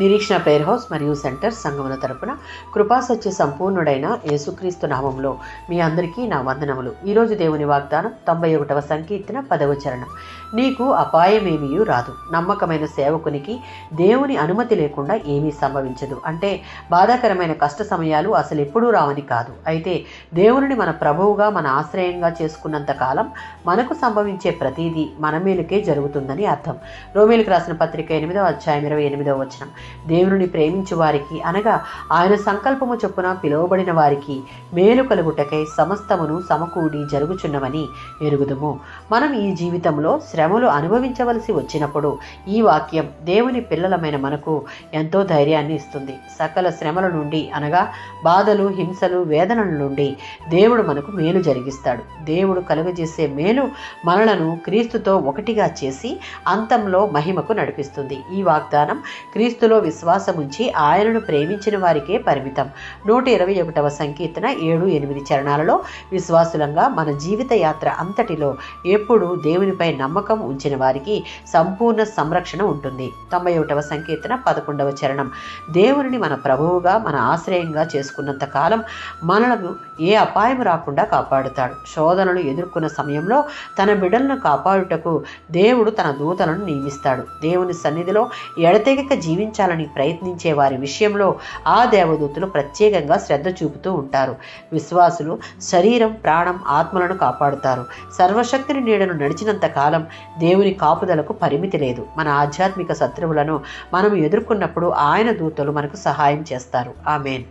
నిరీక్షణ prayer house మరియు centre సంఘముల తరపున కృపాసత్య సంపూర్ణుడైన యేసుక్రీస్తు నామంలో మీ అందరికీ నా వందనములు. ఈరోజు దేవుని వాగ్దానం 91వ సంకీర్తన 10వ చరణం. నీకు అపాయమేమీ రాదు. నమ్మకమైన సేవకునికి దేవుని అనుమతి లేకుండా ఏమీ సంభవించదు. అంటే బాధాకరమైన కష్ట సమయాలు అసలు ఎప్పుడూ రావని కాదు. అయితే దేవుని మన ప్రభువుగా మన ఆశ్రయంగా చేసుకున్నంత కాలం మనకు సంభవించే ప్రతిదీ మన మేలుకే జరుగుతుందని అర్థం. రోమీలకు రాసిన పత్రిక 8వ అధ్యాయం 28వ వచనం. దేవుని ప్రేమించు వారికి అనగా ఆయన సంకల్పము చొప్పున పిలువబడిన వారికి మేలు కలుగుటకై సమస్తమును సమకూడి జరుగుచున్నవని ఎరుగుదుము. మనం ఈ జీవితంలో శ్రమలు అనుభవించవలసి వచ్చినప్పుడు ఈ వాక్యం దేవుని పిల్లలమైన మనకు ఎంతో ధైర్యాన్ని ఇస్తుంది. సకల శ్రమల నుండి అనగా బాధలు, హింసలు, వేదనల నుండి దేవుడు మనకు మేలు జరిగిస్తాడు. దేవుడు కలుగజేసే మేలు మనలను క్రీస్తుతో ఒకటిగా చేసి అంతంలో మహిమకు నడిపిస్తుంది. ఈ వాగ్దానం క్రీస్తులో విశ్వాసముంచి ఆయనను ప్రేమించిన వారికే పరిమితం. 121వ సంకీర్తన 7-8 చరణాలలో విశ్వాసులంగా మన జీవిత యాత్ర అంతటిలో ఎప్పుడు దేవునిపై నమ్మకం ఉంచిన వారికి సంపూర్ణ సంరక్షణ ఉంటుంది. 91వ సంకీర్తన 11వ చరణం. దేవుని మన ప్రభువుగా మన ఆశ్రయంగా చేసుకున్నంత కాలం మనలను ఏ అపాయం రాకుండా కాపాడుతాడు. శోధనలు ఎదుర్కొన్న సమయంలో తన బిడ్డలను కాపాడుటకు దేవుడు తన దూతలను నియమిస్తాడు. దేవుని సన్నిధిలో ఎడతెగక జీవించాలని ప్రయత్నించే వారి విషయంలో ఆ దేవదూతలు ప్రత్యేకంగా శ్రద్ధ చూపుతూ ఉంటారు. విశ్వాసులు శరీరం, ప్రాణం, ఆత్మలను కాపాడుతారు. సర్వశక్తిని నీడను నడిచినంత కాలం దేవుని కాపుదలకు పరిమితి లేదు. మన ఆధ్యాత్మిక శత్రువులను మనం ఎదుర్కొన్నప్పుడు ఆయన దూతలు మనకు సహాయం చేస్తారు. ఆమేన్.